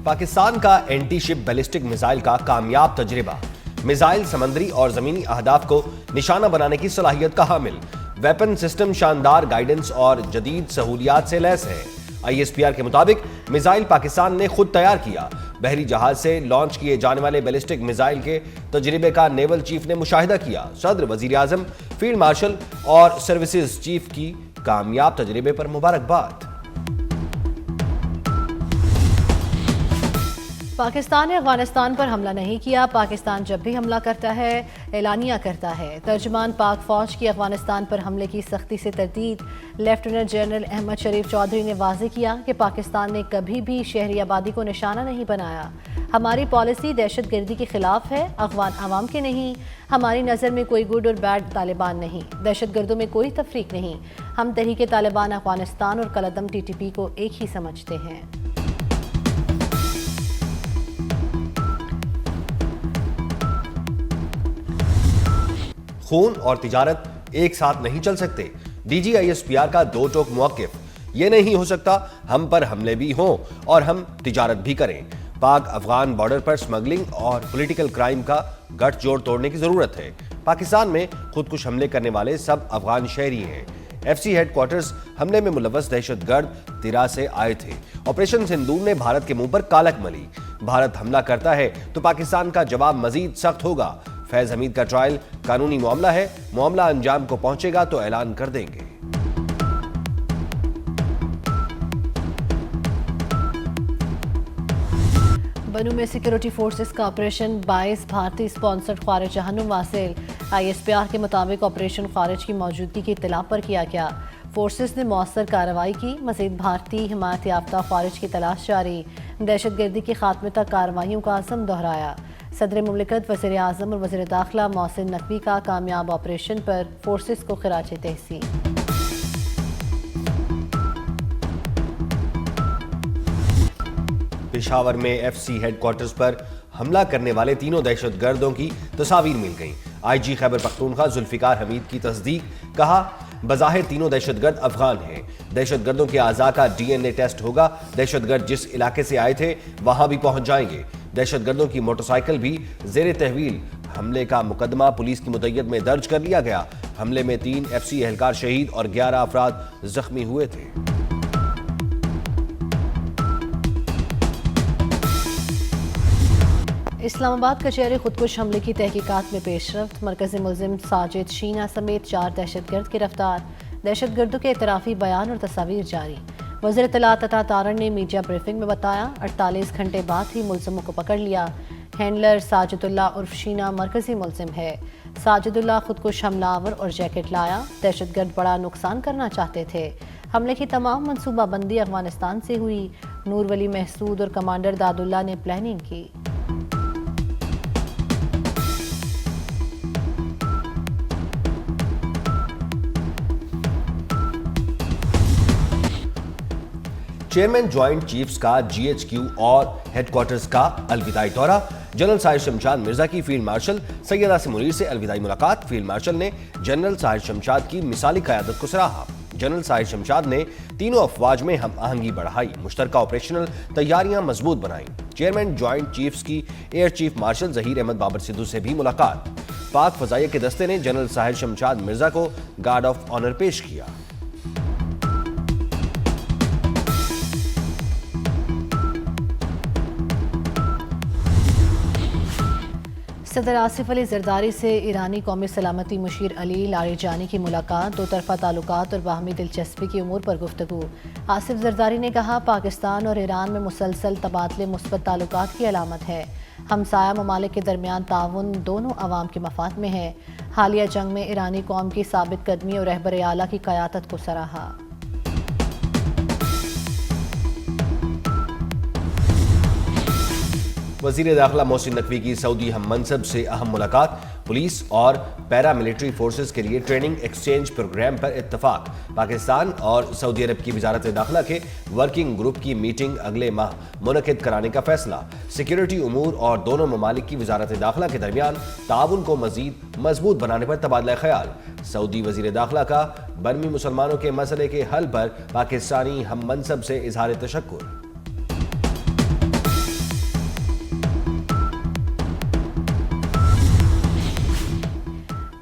پاکستان کا اینٹی شپ ballistic missile کا کامیاب تجربہ. میزائل سمندری اور زمینی اہداف کو نشانہ بنانے کی صلاحیت کا حامل. ویپن سسٹم شاندار گائیڈنس اور جدید سہولیات سے لیس ہے. ISPR کے مطابق میزائل پاکستان نے خود تیار کیا. بحری جہاز سے لانچ کیے جانے والے بیلسٹک میزائل کے تجربے کا نیول چیف نے مشاہدہ کیا. صدر، وزیر اعظم، فیلڈ مارشل اور سروسز چیف کی کامیاب تجربے پر مبارکباد. پاکستان نے افغانستان پر حملہ نہیں کیا. پاکستان جب بھی حملہ کرتا ہے اعلانیہ کرتا ہے. ترجمان پاک فوج کی افغانستان پر حملے کی سختی سے تردید. لیفٹیننٹ جنرل احمد شریف چودھری نے واضح کیا کہ پاکستان نے کبھی بھی شہری آبادی کو نشانہ نہیں بنایا. ہماری پالیسی دہشت گردی کے خلاف ہے، افغان عوام کے نہیں. ہماری نظر میں کوئی گڈ اور بیڈ طالبان نہیں، دہشت گردوں میں کوئی تفریق نہیں. ہم تحریک طالبان افغانستان اور کالعدم TTP کو ایک ہی سمجھتے ہیں. خون اور تجارت ایک ساتھ نہیں چل سکتے. DG ISPR کا دو ٹوک موقف. یہ نہیں ہو سکتا ہم پر حملے بھی ہوں اور ہم تجارت بھی کریں. پاک افغان بارڈر پر سمگلنگ اور پولیٹیکل کرائم کا گٹھ جوڑ توڑنے کی ضرورت ہے. پاکستان میں خودکش حملے کرنے والے سب افغان شہری ہیں. FC ہیڈ کوارٹرز حملے میں ملوث دہشت گرد تیرا سے آئے تھے. آپریشن سندور نے بھارت کے منہ پر کالک ملی. بھارت حملہ کرتا ہے تو پاکستان کا جواب مزید سخت ہوگا. فیض حمید کا ٹرائل قانونی معاملہ ہے. معاملہ انجام کو پہنچے گا تو اعلان کر دیں گے. بنو میں سیکیورٹی فورسز کا آپریشن 22 بھارتی اسپانسرڈ خوارج جہنم واصل. ISPR کے مطابق آپریشن خوارج کی موجودگی کی اطلاع پر کیا گیا. فورسز نے مؤثر کارروائی کی. مزید بھارتی حمایت یافتہ خوارج کی تلاش جاری. دہشت گردی کے خاتمے تک کارروائیوں کا عزم دہرایا. صدر مملکت، وزیر اعظم اور وزیر داخلہ محسن نقوی کا کامیاب آپریشن پر فورسز کو خراج تحسین. پشاور میں FC ہیڈ کوارٹرز پر حملہ کرنے والے تینوں دہشت گردوں کی تصاویر مل گئیں. IG خیبر پختونخوا ذوالفقار حمید کی تصدیق. کہا بظاہر تینوں دہشت گرد افغان ہیں. دہشت گردوں کے اعضاء کا DNA ٹیسٹ ہوگا. دہشت گرد جس علاقے سے آئے تھے وہاں بھی پہنچ جائیں گے. دہشت گردوں کی موٹر سائیکل بھی زیر تحویل. حملے کا مقدمہ پولیس کی مدعیت میں درج کر لیا گیا. حملے میں 3 FC اہلکار شہید اور 11 افراد زخمی ہوئے تھے. اسلام آباد کچہری خودکش حملے کی تحقیقات میں پیش رفت. مرکزی ملزم ساجد شینا سمیت 4 دہشت گرد گرفتار. دہشت گردوں کے اعترافی بیان اور تصاویر جاری. وزیر اطلاعات عطا تارڑ نے میڈیا بریفنگ میں بتایا 48 گھنٹے بعد ہی ملزموں کو پکڑ لیا. ہینڈلر ساجد اللہ عرف شینا مرکزی ملزم ہے. ساجد اللہ خودکش حملہ آور اور جیکٹ لایا. دہشت گرد بڑا نقصان کرنا چاہتے تھے. حملے کی تمام منصوبہ بندی افغانستان سے ہوئی. نور ولی محسود اور کمانڈر داد اللہ نے پلاننگ کی. چیئرمین جوائنٹ چیفز کا GHQ اور ہیڈ کوارٹرز کا الوداعی دورہ. جنرل ساحر شمشاد مرزا کی فیلڈ مارشل سید عاصم منیر سے الوداعی ملاقات. فیلڈ مارشل نے جنرل ساحر شمشاد کی مثالی قیادت کو سراہا. جنرل ساحر شمشاد نے تینوں افواج میں ہم آہنگی بڑھائی. مشترکہ آپریشنل تیاریاں مضبوط بنائیں. چیئرمین جوائنٹ چیفز کی air chief marshal Zaheer Ahmed Babar Sidhu سے بھی ملاقات. پاک فضائیہ کے دستے نے جنرل ساحر شمشاد مرزا کو گارڈ آف آنر پیش کیا. صدر آصف علی زرداری سے ایرانی قومی سلامتی مشیر علی لاریجانی کی ملاقات. دو طرفہ تعلقات اور باہمی دلچسپی کی امور پر گفتگو. آصف زرداری نے کہا پاکستان اور ایران میں مسلسل تبادلے مثبت تعلقات کی علامت ہے. ہمسایہ ممالک کے درمیان تعاون دونوں عوام کے مفاد میں ہے. حالیہ جنگ میں ایرانی قوم کی ثابت قدمی اور رہبر اعلیٰ کی قیادت کو سراہا. وزیر داخلہ محسن نقوی کی سعودی ہم منصب سے اہم ملاقات. پولیس اور پیرا ملٹری فورسز کے لیے ٹریننگ ایکسچینج پروگرام پر اتفاق. پاکستان اور سعودی عرب کی وزارت داخلہ کے ورکنگ گروپ کی میٹنگ اگلے ماہ منعقد کرانے کا فیصلہ. سیکیورٹی امور اور دونوں ممالک کی وزارت داخلہ کے درمیان تعاون کو مزید مضبوط بنانے پر تبادلہ خیال. سعودی وزیر داخلہ کا برمی مسلمانوں کے مسئلے کے حل پر پاکستانی ہم منصب سے اظہار تشکر.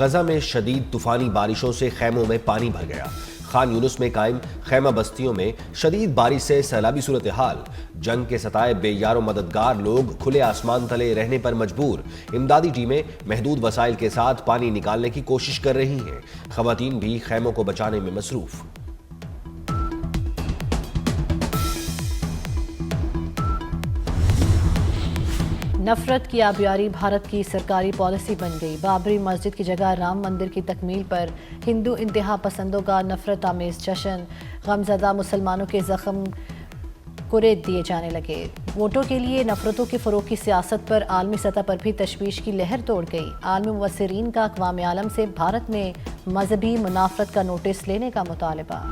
غزہ میں شدید طوفانی بارشوں سے خیموں میں پانی بھر گیا۔ خان یونس میں قائم خیمہ بستیوں میں شدید بارش سے سیلابی صورتحال، جنگ کے ستائے بے یار و مددگار لوگ کھلے آسمان تلے رہنے پر مجبور۔ امدادی ٹیمیں محدود وسائل کے ساتھ پانی نکالنے کی کوشش کر رہی ہیں، خواتین بھی خیموں کو بچانے میں مصروف۔ نفرت کی آبیاری بھارت کی سرکاری پالیسی بن گئی۔ بابری مسجد کی جگہ رام مندر کی تکمیل پر ہندو انتہا پسندوں کا نفرت آمیز جشن، غمزدہ مسلمانوں کے زخم کرید دیے جانے لگے۔ ووٹوں کے لیے نفرتوں کے فروغ کی سیاست پر عالمی سطح پر بھی تشویش کی لہر توڑ گئی۔ عالمی مبصرین کا اقوام عالم سے بھارت میں مذہبی منافرت کا نوٹس لینے کا مطالبہ۔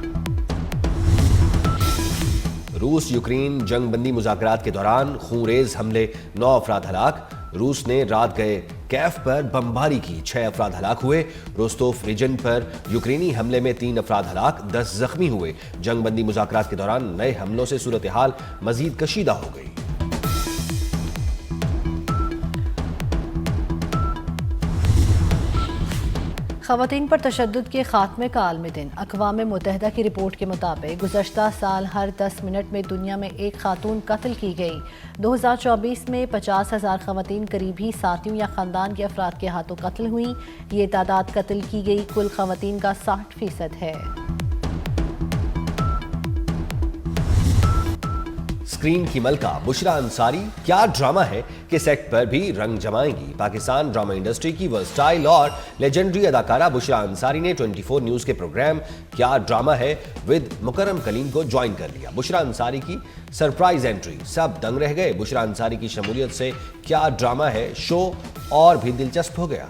روس یوکرین جنگ بندی مذاکرات کے دوران خونریز حملے، 9 افراد ہلاک۔ روس نے رات گئے کیف پر بمباری کی، 6 افراد ہلاک ہوئے۔ روستوف ریجن پر یوکرینی حملے میں 3 افراد ہلاک، 10 زخمی ہوئے۔ جنگ بندی مذاکرات کے دوران نئے حملوں سے صورتحال مزید کشیدہ ہو گئی۔ خواتین پر تشدد کے خاتمے کا عالمی دن۔ اقوام متحدہ کی رپورٹ کے مطابق گزشتہ سال ہر 10 منٹ میں دنیا میں ایک خاتون قتل کی گئی۔ 2024 میں 50,000 خواتین قریبی ساتھیوں یا خاندان کے افراد کے ہاتھوں قتل ہوئیں۔ یہ تعداد قتل کی گئی کل خواتین کا 60% ہے۔ اسکرین کی ملکہ بشریٰ انصاری کیا ڈرامہ ہے کہ سیٹ پر بھی رنگ جمائیں گی۔ پاکستان ڈرامہ انڈسٹری کی ورسٹائل اور لیجنڈری اداکارہ بشریٰ انصاری نے 24 نیوز کے پروگرام کیا ڈرامہ ہے ود مکرم کلیم کو جوائن کر لیا۔ بشریٰ انصاری کی سرپرائز انٹری، سب دنگ رہ گئے۔ بشریٰ انصاری کی شمولیت سے کیا ڈرامہ ہے شو اور بھی دلچسپ ہو گیا۔